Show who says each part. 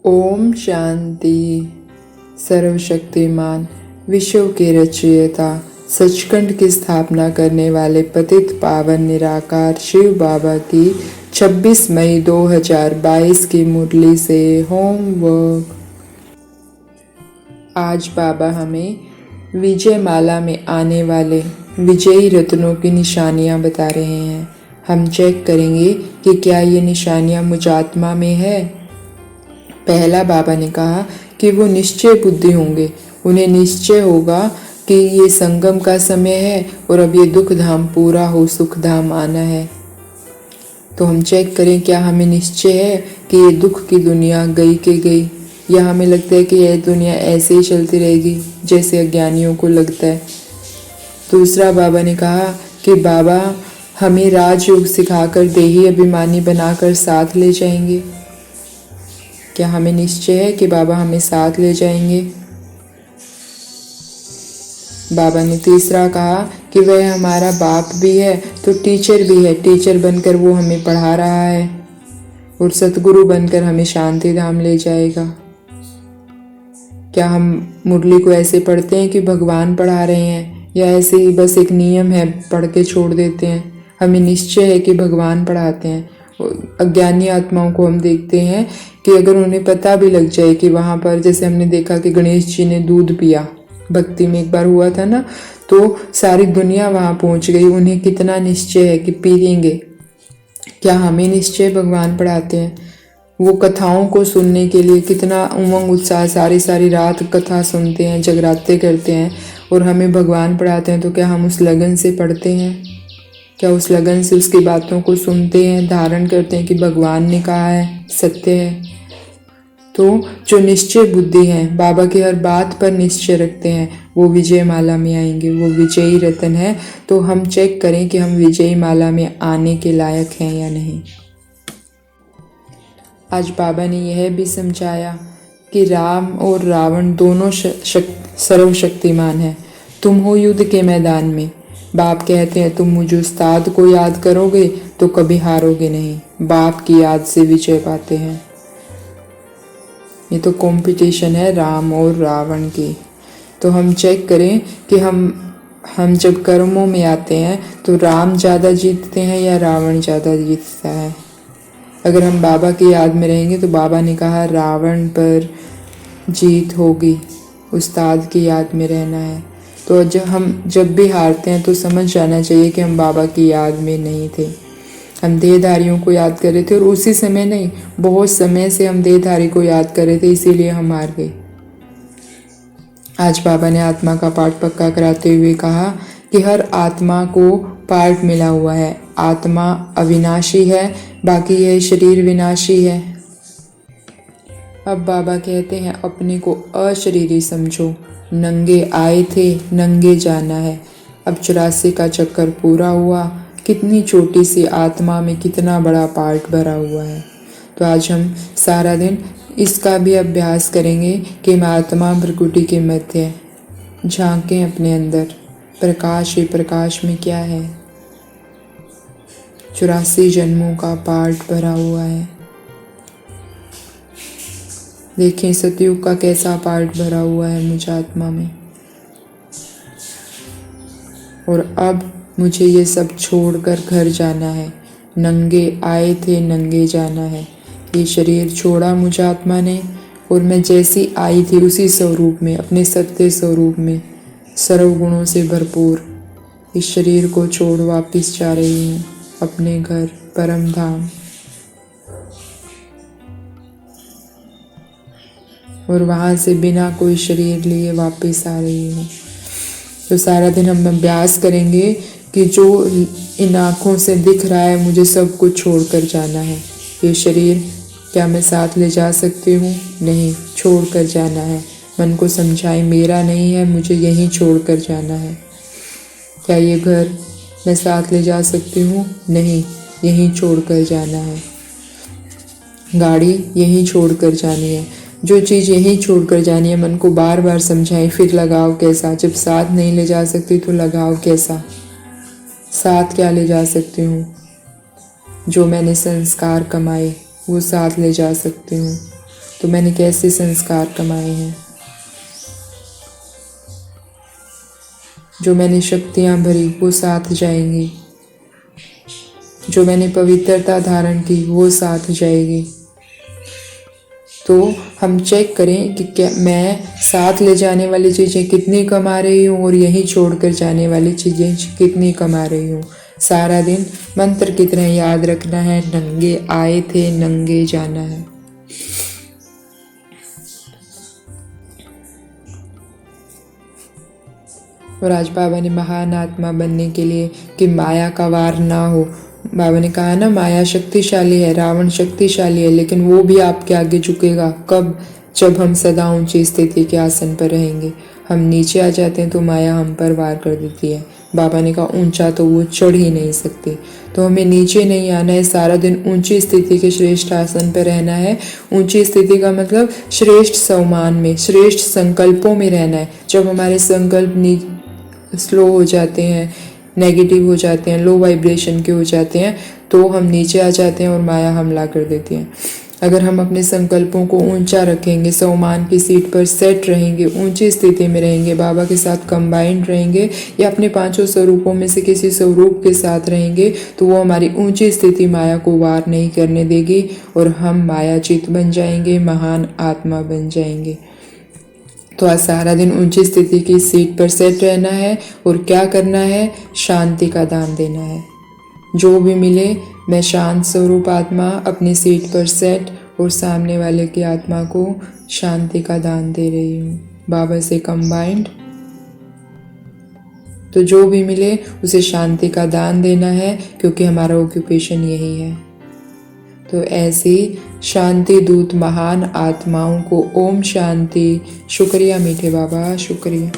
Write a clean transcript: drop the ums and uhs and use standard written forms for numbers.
Speaker 1: ओम शांति। सर्वशक्तिमान विश्व के रचयिता सचखंड की स्थापना करने वाले पतित पावन निराकार शिव बाबा की 26 मई 2022 की मुरली से होमवर्क। आज बाबा हमें विजय माला में आने वाले विजयी रत्नों की निशानियां बता रहे हैं। हम चेक करेंगे कि क्या ये निशानियां मुझ आत्मा में है। पहला बाबा ने कहा कि वो निश्चय बुद्धि होंगे, उन्हें निश्चय होगा कि ये संगम का समय है और अब ये दुख धाम पूरा हो, सुख धाम आना है। तो हम चेक करें क्या हमें निश्चय है कि ये दुख की दुनिया गई के गई, या हमें लगता है कि यह दुनिया ऐसे ही चलती रहेगी जैसे अज्ञानियों को लगता है। दूसरा बाबा ने कहा कि बाबा हमें राजयोग सिखाकर देही अभिमानी बनाकर साथ ले जाएंगे। क्या हमें निश्चय है कि बाबा हमें साथ ले जाएंगे। बाबा ने तीसरा कहा कि वह हमारा बाप भी है तो टीचर भी है, टीचर बनकर वो हमें पढ़ा रहा है और सतगुरु बनकर हमें शांति धाम ले जाएगा। क्या हम मुरली को ऐसे पढ़ते हैं कि भगवान पढ़ा रहे हैं, या ऐसे ही बस एक नियम है पढ़ के छोड़ देते हैं। हमें निश्चय है कि भगवान पढ़ाते हैं। अज्ञानी आत्माओं को हम देखते हैं कि अगर उन्हें पता भी लग जाए कि वहाँ पर, जैसे हमने देखा कि गणेश जी ने दूध पिया, भक्ति में एक बार हुआ था ना, तो सारी दुनिया वहाँ पहुँच गई। उन्हें कितना निश्चय है कि पिएंगे। क्या हमें निश्चय भगवान पढ़ाते हैं। वो कथाओं को सुनने के लिए कितना उमंग उत्साह, सारी रात कथा सुनते हैं, जगराते करते हैं और हमें भगवान पढ़ाते हैं। तो क्या हम उस लगन से पढ़ते हैं? क्या उस लगन से उसकी बातों को सुनते हैं, धारण करते हैं कि भगवान ने कहा है, सत्य है। तो जो निश्चय बुद्धि है, बाबा की हर बात पर निश्चय रखते हैं, वो विजय माला में आएंगे, वो विजयी रतन है। तो हम चेक करें कि हम विजयी माला में आने के लायक हैं या नहीं। आज बाबा ने यह भी समझाया कि राम और रावण दोनों सर्वशक्तिमान हैं। तुम हो युद्ध के मैदान में। बाप कहते हैं तुम मुझे उस्ताद को याद करोगे तो कभी हारोगे नहीं। बाप की याद से विजय पाते हैं। ये तो कंपटीशन है राम और रावण की। तो हम चेक करें कि हम जब कर्मों में आते हैं तो राम ज़्यादा जीतते हैं या रावण ज़्यादा जीतता है। अगर हम बाबा की याद में रहेंगे तो बाबा ने कहा रावण पर जीत होगी, उस्ताद की याद में रहना है। तो जब भी हारते हैं तो समझ जाना चाहिए कि हम बाबा की याद में नहीं थे। हम देहधारियों को याद कर रहे थे और उसी समय नहीं, बहुत समय से हम देहधारी को याद कर रहे थे, इसीलिए हम हार गए। आज बाबा ने आत्मा का पाठ पक्का कराते हुए कहा कि हर आत्मा को पार्ट मिला हुआ है। आत्मा अविनाशी है, बाकी यह शरीर विनाशी है। अब बाबा कहते हैं अपने को अशरीरी समझो। नंगे आए थे, नंगे जाना है। अब 84 का चक्कर पूरा हुआ। कितनी छोटी सी आत्मा में कितना बड़ा पार्ट भरा हुआ है। तो आज हम सारा दिन इसका भी अभ्यास करेंगे कि मैं आत्मा भ्रकुटी के मध्य झांकें अपने अंदर। प्रकाश ही प्रकाश में क्या है। 84 जन्मों का पार्ट भरा हुआ है। देखें सतयुग का कैसा पार्ट भरा हुआ है मुझ आत्मा में। और अब मुझे ये सब छोड़कर घर जाना है। नंगे आए थे, नंगे जाना है। ये शरीर छोड़ा मुझ आत्मा ने और मैं जैसी आई थी उसी स्वरूप में, अपने सत्य स्वरूप में, सर्वगुणों से भरपूर इस शरीर को छोड़ वापिस जा रही हूँ अपने घर परम धाम। और वहाँ से बिना कोई शरीर लिए वापस आ रही हूँ। तो सारा दिन हम अभ्यास करेंगे कि जो इन आँखों से दिख रहा है मुझे सब कुछ छोड़कर जाना है। ये शरीर क्या मैं साथ ले जा सकती हूँ? नहीं, छोड़कर जाना है। मन को समझाए मेरा नहीं है, मुझे यहीं छोड़कर जाना है। क्या ये घर मैं साथ ले जा सकती हूँ? नहीं, यहीं छोड़कर जाना है। गाड़ी यहीं छोड़कर जानी है। जो चीज़ यहीं छोड़कर जानी है, मन को बार बार समझाएं। फिर लगाव कैसा? जब साथ नहीं ले जा सकती तो लगाव कैसा? साथ क्या ले जा सकती हूँ? जो मैंने संस्कार कमाए वो साथ ले जा सकती हूँ। तो मैंने कैसे संस्कार कमाए हैं, जो मैंने शक्तियाँ भरी वो साथ जाएंगी, जो मैंने पवित्रता धारण की वो साथ जाएगी। तो हम चेक करें कि क्या मैं साथ ले जाने वाली चीज़ें कितनी कमा रही हूँ और यहीं छोड़कर जाने वाली चीज़ें कितनी कमा रही हूँ। सारा दिन मंत्र की तरह याद रखना है, नंगे आए थे नंगे जाना है। और आज बाबा ने महान आत्मा बनने के लिए कि माया का वार ना हो, बाबा ने कहा ना माया शक्तिशाली है, रावण शक्तिशाली है, लेकिन वो भी आपके आगे झुकेगा कब, जब हम सदा ऊंची स्थिति के आसन पर रहेंगे। हम नीचे आ जाते हैं तो माया हम पर वार कर देती है। बाबा ने कहा ऊंचा तो वो चढ़ ही नहीं सकती, तो हमें नीचे नहीं आना है, सारा दिन ऊंची स्थिति के श्रेष्ठ आसन पर रहना है। ऊंची स्थिति का मतलब श्रेष्ठ सम्मान में, श्रेष्ठ संकल्पों में रहना है। जब हमारे संकल्प स्लो हो जाते हैं, नेगेटिव हो जाते हैं, लो वाइब्रेशन के हो जाते हैं, तो हम नीचे आ जाते हैं और माया हमला कर देती है। अगर हम अपने संकल्पों को ऊंचा रखेंगे, सम्मान की सीट पर सेट रहेंगे, ऊंची स्थिति में रहेंगे, बाबा के साथ कंबाइंड रहेंगे या अपने पांचों स्वरूपों में से किसी स्वरूप के साथ रहेंगे, तो वो हमारी ऊंची स्थिति माया को वार नहीं करने देगी और हम मायाचित बन जाएंगे, महान आत्मा बन जाएंगे। तो आज सारा दिन ऊंची स्थिति की सीट पर सेट रहना है और क्या करना है, शांति का दान देना है। जो भी मिले मैं शांत स्वरूप आत्मा अपनी सीट पर सेट और सामने वाले की आत्मा को शांति का दान दे रही हूँ, बाबा से कंबाइंड। तो जो भी मिले उसे शांति का दान देना है, क्योंकि हमारा ऑक्यूपेशन यही है। तो ऐसी शांति दूत महान आत्माओं को ओम शांति। शुक्रिया मीठे बाबा, शुक्रिया।